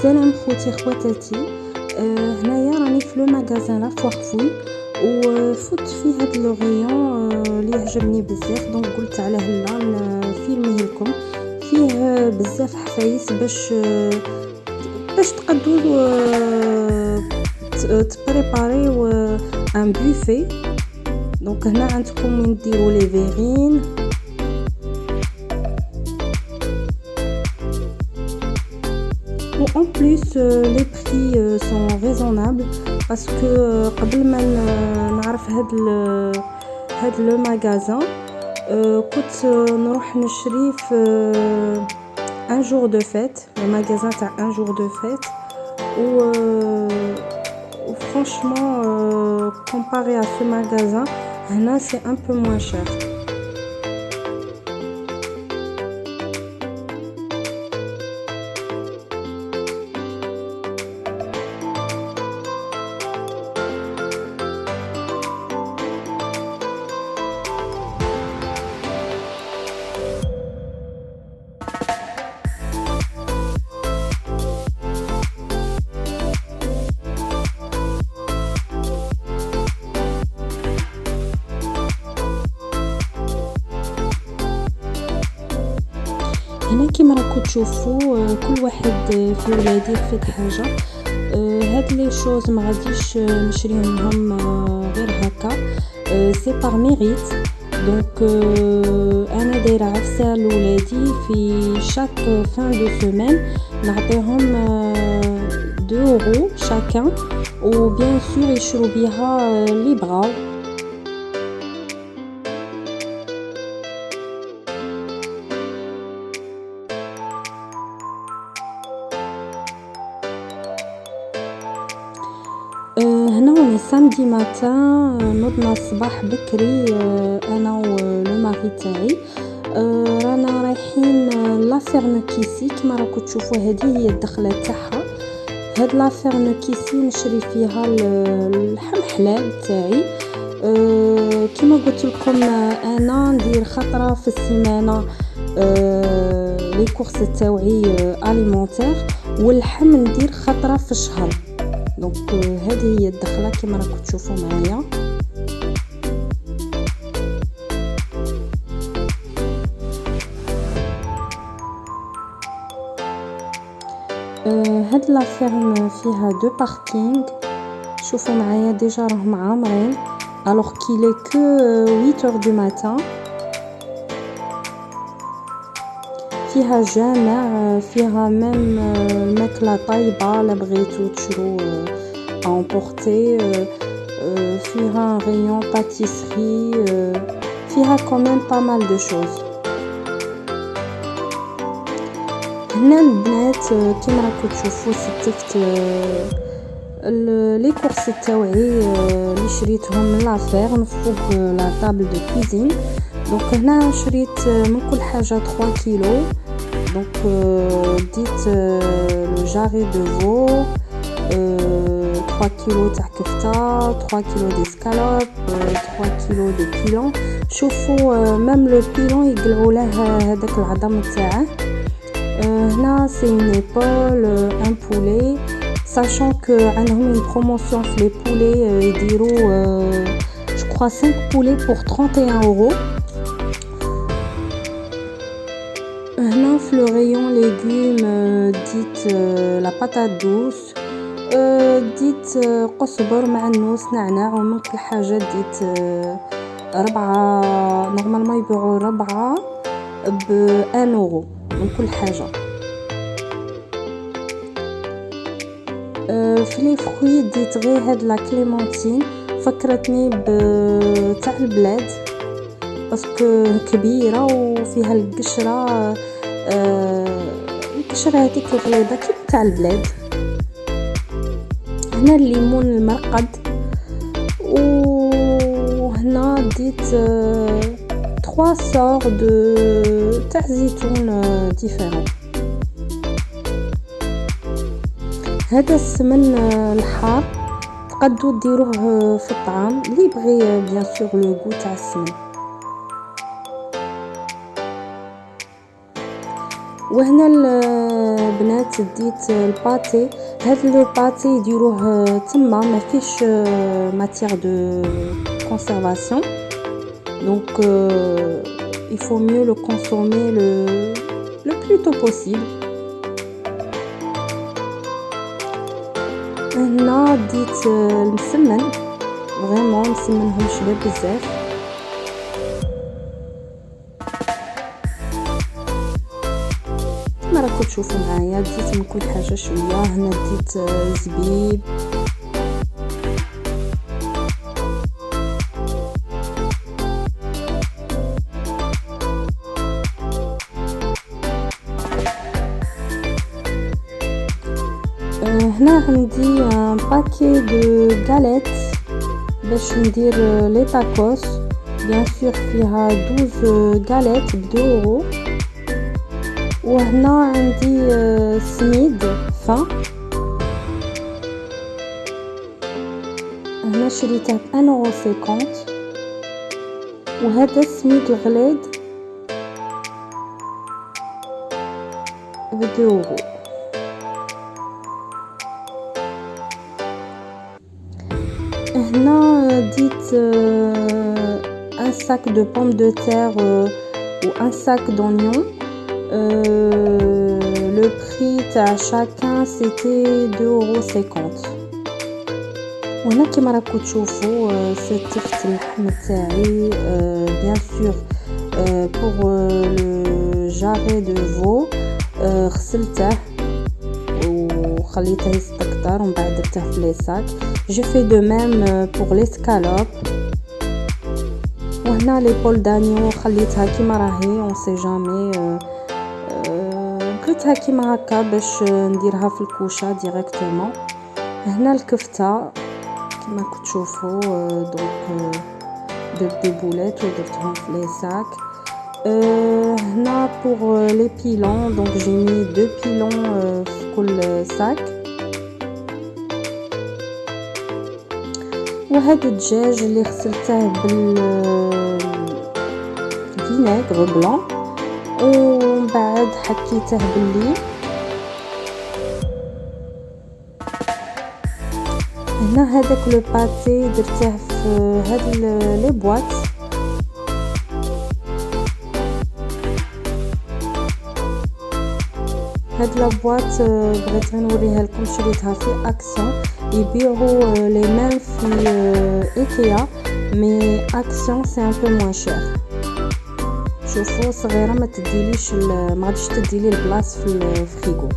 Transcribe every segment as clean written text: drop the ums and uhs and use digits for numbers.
سلام خوتي خواتاتي. هنايا راني في لو ماغازان لا فوارفوي وفوت في هاد لو غيون اللي عجبني بزاف، دونك قلت على هلا نفيلميه لكم. فيه بزاف حفايس باش تقدروا تبريباريو ان بوفي. دونك هنا عندكم وين ديروا لي فيغين، en plus les prix sont raisonnables parce que قبل ما نعرف هاد لو ماغازان كنت نروح نشري في ان جور دو فيت، لو ماغازان تاع ان جور دو فيت و franchement comparé à ce magasin هنا c'est un peu moins cher. هنا كيما راكم تشوفوا كل واحد في ولادي فيك حاجه. هاد لي شوز ما غاديش نشريهم غير هكا، سي بار ميريت. دونك انا دايره عفسه لولادي في شاك فان دو سيمين نعطيهم 2 اورو شاكان، و بيان سور يشرو بيها لي بغاو. هنا وني سامدي ماتان، نوضنا الصباح بكري انا ولو ماري تاعي، رانا رايحين لافيرن كيسي. كما راكم تشوفوا هذه هي الدخله تاعها. هاد لافيرن كيسي نشري فيها اللحم حلال تاعي. كما قلت لكم انا ندير خطره في السيمانه لي كورس تاوعي اليمونتير، واللحم ندير خطره في الشهر. دونك هذه هي الدخله كما راكم تشوفوا معايا. هاد لا فيرم فيها 2 باركينغ، شوفوا معايا ديجا راهم عامرين alors qu'il est que 8h du matin. فيها جامع، فيها ميم الماكله طايبه لا بغيتو تشرو امبورتي، فيها غيون باتيسري، فيها كومين با مال دو شوز. هنا البنات كيما راكم تشوفوا ستفت لي كورس تاوعي اللي شريتهم من لافيرم فوق لا طابل دو كوزين. دونك هنا شريت من كل حاجه 3 كيلو. دونك ديت لو جاري دو فو، 3 كيلو تاع كفته، 3 كيلو ديسكالوب، 3 كيلو دو بيلون. شوفوا ميم لو بيلون يقلعوا له هذاك العظم تاعه. هنا سي اون ايبول ان بولي، sachant que عندهم une promotion في les poulets يديروا je crois 5 poulets pour 31 euros. هنا في لو rayon légumes ديت لا باتات دوس، ديت قزبر معنوس نعناع ومن كل حاجه. ديت 4 نورمالمون يبيعوا 4 ب 1 اورو من كل حاجه. في لي فروي ديت غير هاد لا كليمونتين، فكرتني تاع البلاد باسكو كبيره وفيها القشره، القشره هذيك الغليظه كيما تاع البلاد. هنا الليمون المرقد، وهنا ديت 3 سور تاع زيتون ديفيرون. هذا السمن الحار تقدروا ديروه في الطعام اللي يبغي بيان سور لو غو تاع السمن. وهنا بنات ديت الباتي. هاد لو باتي يديروه تما ما فيش ماتيير دو كونسيرفاسيون، دونك il faut mieux le consommer le plus tôt possible. هنا ديت المسمن، فريمون مسمنهم شباب بزاف. كما راكم تشوفوا معايا ديت من كل حاجه شويه. هنا ديت زبيب، هنا عندي باكي دو غاليت باش ندير لي تاكوس. بيان سور فيها 12 غاليت ب 2 اورو. وهنا عندي سميد فان، هنا شريته ب 1.50 €. وهذا السميد الغليظ ب 2 اورو. هنا ديت un sac de pommes de terre ou un sac d'oignons. Le prix à chacun c'était 2,50 €. وهنا كما راكم تشوفوا ستفت اللحم تاعي بيان سور pour le jarret de veau. غسلته وخليته يستكتر ومن بعد درته في لي صاك. Je fais de même pour l'escalope. وهنا لي بول دانيو خليتها كيما راهي، اون سي جامي بغيتها كيما هكا باش نديرها في الكوشه ديريكتومون. هنا الكفته كيما كتشوفوا دونك درت دي بوليت ودرتهم في لي صاك. هنا pour les pilons donc j'ai mis 2 pilons في كل صاك. وهذا الدجاج اللي غسلته بالفينيغر بلون ومن بعد حكيته بالليل. هنا هذاك لو باتي درته في هاد لي بواط. هاد لا بواط بغيت نوريها لكم، شريتها في اكسيون. يبيعوا لي ميم في ايكيا مي اكسيون سي ان بو موان شير. شوفوا صغيره ما تديليش ما غاديش تديلي البلاص في الفريغو.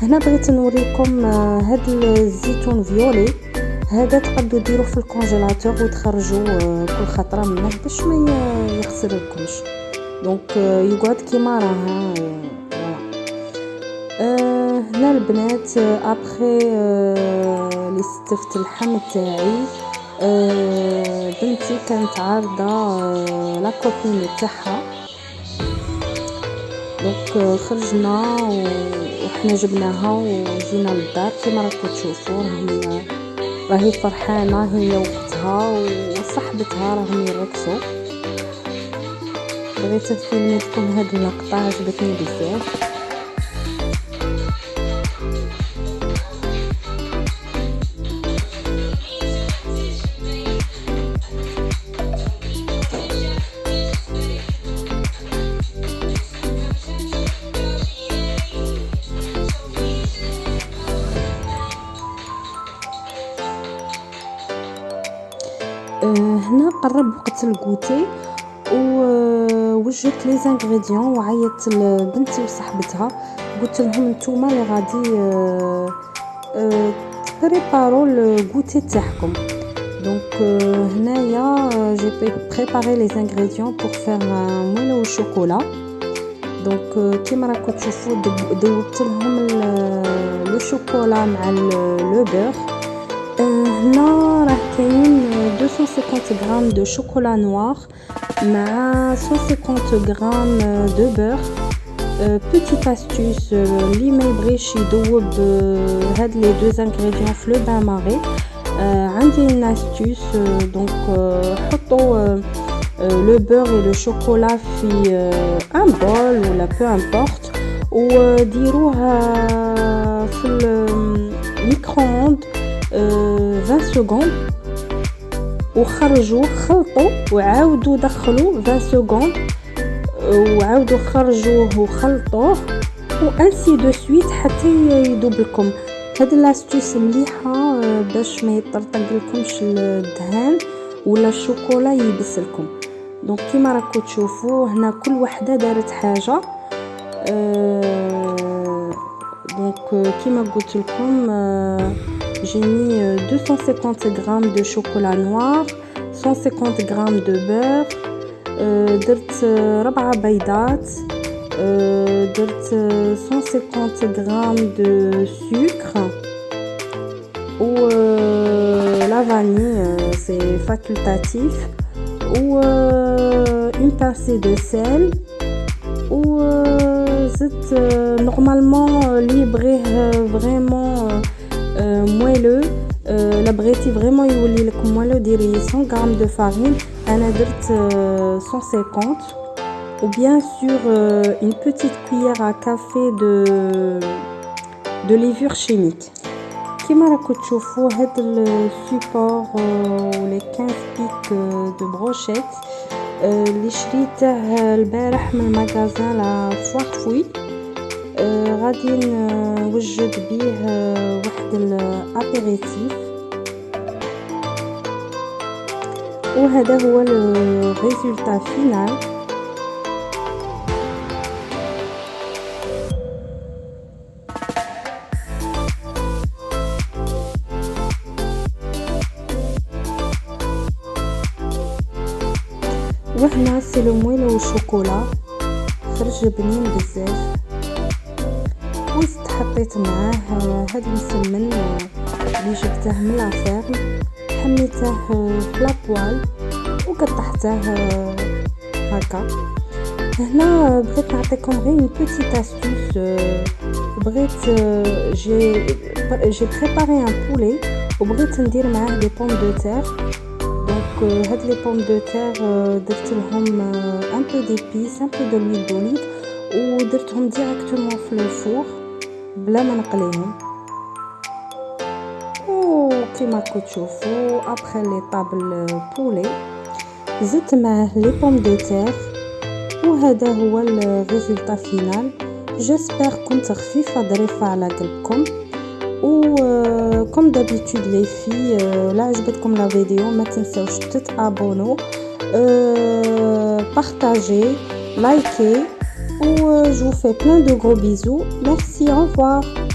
هنا بغيت نوريكم هاد الزيتون فيولي. هذا تقدروا ديروه في الكونجيلاتور وتخرجوا كل خطره منه باش ما يخسرلكمش، دونك يقعد كيما راه. هنا البنات ابخي لي ستفت اللحم تاعي بنتي كانت عارضه لا كوبين تاعها، دونك خرجنا وحنا جبناها وجينا للدار. كيما راكم تشوفوا راهي فرحانه هي واختها وصاحبتها راهم يرقصوا. بغيت نفيلم لكم هاد اللقطه عجبتني بزاف. هنا قرب وقت الكوتي ووجدت لي زانغريديون وعيطت لبنتي وصاحبتها قلت لهم نتوما اللي غادي بريبارو الكوتي تاعكم. دونك هنايا جي بريباري لي زانغريديون بور فير مويل او شوكولا. دونك كيما راكم تشوفوا ذوبت لهم لو شوكولا مع لو بور. هنا راه كاين 250 غرام دو شوكولا نوار مع 150 غرام دو بور. بيتيت استوس اللي ما يبغيش يذوب هاد لي دو زانغريديون في لو بان ماري، عندي une astuce. دونك حطوا لو بور et le chocolat في ان بول ولا peu importe وديروها في الميكرووند 20 سكوند وخرجوا خلطوا وعاودوا دخلوا 20 سكوند وعاودوا خرجوه وخلطوه وانسي دو سويت حتى يذوب لكم. هاد لاستوس مليحه باش ما يطرطق لكمش الدهان ولا الشوكولا يبس لكم. دونك كيما راكم تشوفوا هنا كل وحده دارت حاجه. دونك كيما قلت لكم j'ai mis 250 grammes de chocolat noir, 150 grammes de beurre, درت 4 بيضات, درت 150 grammes de sucre ou la vanille c'est facultatif ou une pincée de sel ou زيت normalement اللي يبغيه vraiment مويلو لا بغيتي فريمون يولي لك مويلو ديري 100 غرام دو فارين. انا درت 150 ou bien sûr une petite cuillère à café de levure chimique. كيما راكم تشوفوا هاد السيبور ولي 15 بيك دو بروشيت اللي شريته البارح من المغازان لا فوارفوي. غادي نوجد بيه واحد الابيريتيف وهذا هو الريزولتا فينال. وهنا سي لو مويلو والشوكولا خرج بنين بزاف. وزت حطيت معاه هاد المسمن اللي جبته من لافيرم حميته في لابوال وقطعته هكا. هنا بغيت نعطيكم غير une petite astuce. بغيت j'ai préparé un poulet وبغيت ندير معاه دي بوم دو تير. دونك هاد لي بوم دو تير درت لهم ان بو ديبيس ان بو دو لويل دوليف ودرتهم ديريكتومون في الفور بلا ما نقليهم. وكيما كتشوفوا ابخي لي طابل بولي زدت معاه لي بوم دو تير وهذا هو الريزولتا فينال. جيسبر كنت خفيفه ظريفه على قلبكم. و كوم دابيتود لي في لا عجبتكم لا فيديو ما تنساوش تتابونو بارطاجي لايكي و جو في plein de gros bisous. Merci, au revoir.